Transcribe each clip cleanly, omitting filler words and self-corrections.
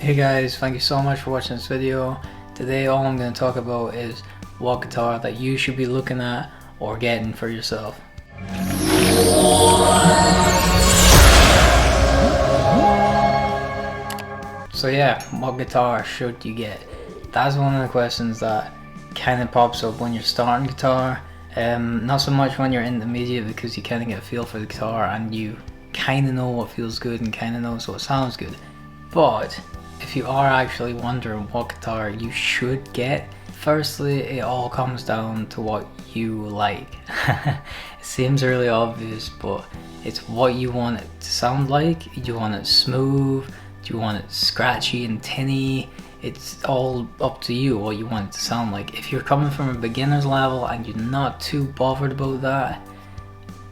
Hey guys, thank you so much for watching this video. Today all I'm going to talk about is what guitar that you should be looking at or getting for yourself. So yeah, what guitar should you get? That's one of the questions that kind of pops up when you're starting guitar. Not so much when you're intermediate, because you kind of get a feel for the guitar and you kind of know what feels good and kind of knows what sounds good. But if you are actually wondering what guitar you should get, firstly, it all comes down to what you like. It seems really obvious, but it's what you want it to sound like. Do you want it smooth? Do you want it scratchy and tinny? It's all up to you what you want it to sound like. If you're coming from a beginner's level and you're not too bothered about that,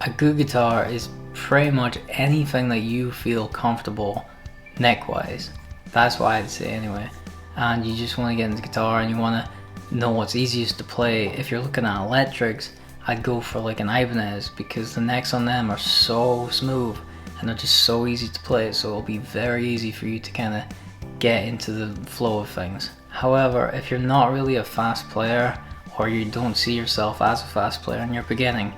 a good guitar is pretty much anything that you feel comfortable neck-wise. That's what I'd say anyway. And you just want to get into guitar and you want to know what's easiest to play. If you're looking at electrics, I'd go for like an Ibanez, because the necks on them are so smooth and they're just so easy to play, so it'll be very easy for you to kind of get into the flow of things. However, if you're not really a fast player, or you don't see yourself as a fast player and you're beginning,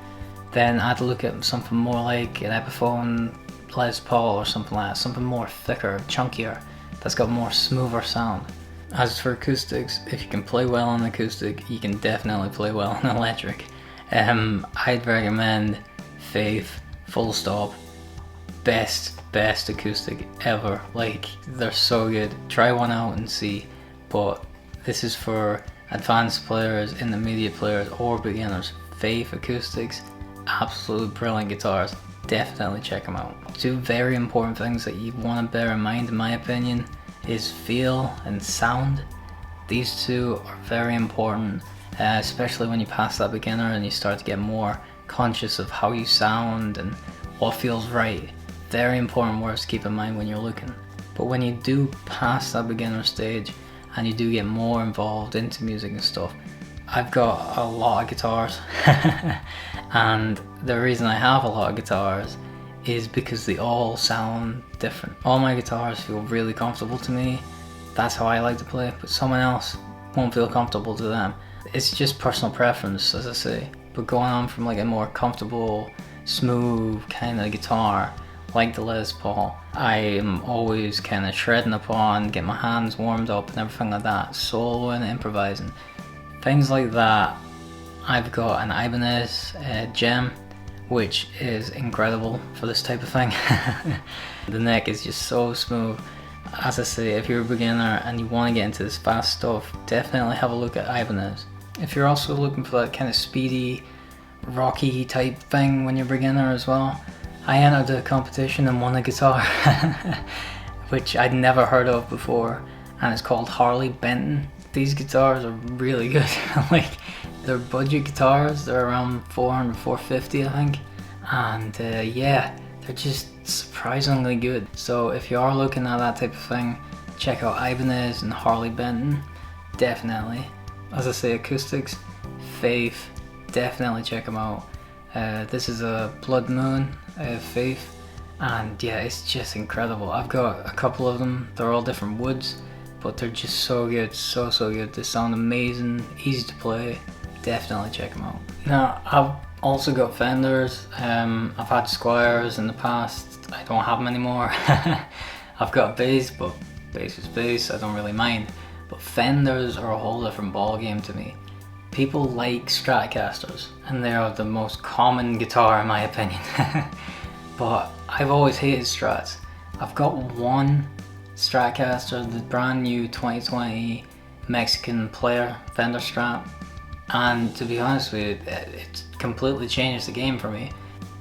then I'd look at something more like an Epiphone Les Paul or something like that, something more thicker, chunkier, that's got more smoother sound. As for acoustics, if you can play well on acoustic, you can definitely play well on electric. I'd recommend Faith, full stop. Best acoustic ever. Like, they're so good. Try one out and see. But this is for advanced players, intermediate players, or beginners. Faith Acoustics, absolute brilliant guitars. Definitely check them out. Two very important things that you want to bear in mind, in my opinion, is feel and sound. These two are very important, especially when you pass that beginner and you start to get more conscious of how you sound and what feels right. Very important words to keep in mind when you're looking. But when you do pass that beginner stage and you do get more involved into music and stuff, I've got a lot of guitars and the reason I have a lot of guitars is because they all sound different. All my guitars feel really comfortable to me. That's how I like to play, but someone else won't feel comfortable to them. It's just personal preference, as I say. But going on from like a more comfortable, smooth kind of guitar like the Les Paul, I am always kind of shredding upon, get my hands warmed up and everything like that, soloing and improvising. Things like that. I've got an Ibanez Gem, which is incredible for this type of thing. The neck is just so smooth. As I say, if you're a beginner and you want to get into this fast stuff, definitely have a look at Ibanez. If you're also looking for that kind of speedy, rocky type thing when you're a beginner as well, I entered a competition and won a guitar, which I'd never heard of before, and it's called Harley Benton. These guitars are really good. Like, they're budget guitars, they're around 400, 450 I think, and yeah, they're just surprisingly good. So if you are looking at that type of thing, check out Ibanez and Harley Benton, definitely. As I say, Acoustics, Faith, definitely check them out. This is a Blood Moon Faith, and yeah, it's just incredible. I've got a couple of them, they're all different woods, but they're just so good, so good. They sound amazing, easy to play. Definitely check them out. Now, I've also got Fenders. I've had Squires in the past. I don't have them anymore. I've got a bass, but bass is bass, I don't really mind. But Fenders are a whole different ball game to me. People like Stratocasters, and they are the most common guitar in my opinion. But I've always hated Strats. I've got one Stratocaster, the brand new 2020 Mexican player Fender Strat, and to be honest with you, it completely changed the game for me.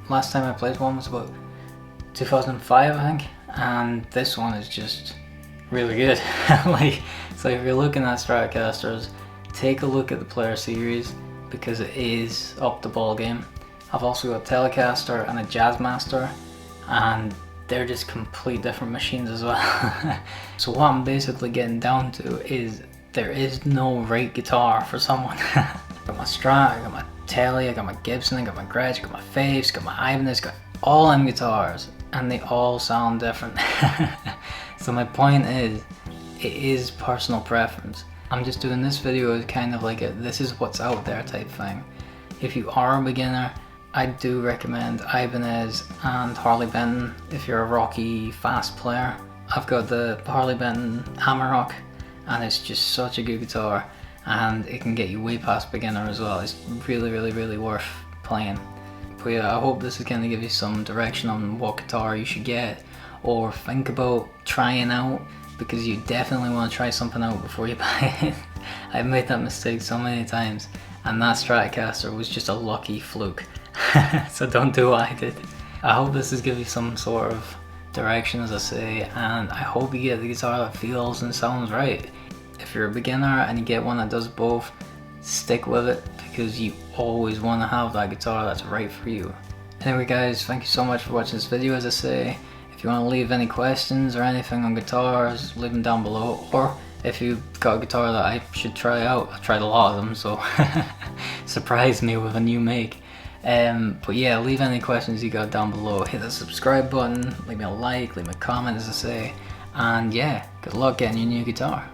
Last time I played one was about 2005 I think, and this one is just really good. Like, so if you're looking at Stratocasters, take a look at the Player Series, because it is up the ball game. I've also got a Telecaster and a Jazzmaster, and they're just complete different machines as well. So what I'm basically getting down to is there is no right guitar for someone. I got my Strat, I got my Tele, I got my Gibson, I got my Gretsch, I got my Faves, got my Ibanez, got all them guitars, and they all sound different. So my point is, it is personal preference. I'm just doing this video as kind of like a this is what's out there type thing. If you are a beginner, I do recommend Ibanez and Harley Benton if you're a rocky, fast player. I've got the Harley Benton Hammer Rock, and it's just such a good guitar, and it can get you way past beginner as well. It's really worth playing. But yeah, I hope this is going to give you some direction on what guitar you should get or think about trying out, because you definitely want to try something out before you buy it. I've made that mistake so many times, and that Stratocaster was just a lucky fluke. So don't do what I did. I hope this has given you some sort of direction, as I say, and I hope you get the guitar that feels and sounds right. If you're a beginner and you get one that does both, stick with it, because you always want to have that guitar that's right for you. Anyway guys, thank you so much for watching this video. As I say, if you want to leave any questions or anything on guitars, leave them down below, or if you've got a guitar that I should try out, I've tried a lot of them, so surprise me with a new make. But yeah, leave any questions you got down below. Hit the subscribe button, leave me a like, leave me a comment, as I say, and yeah, good luck getting your new guitar.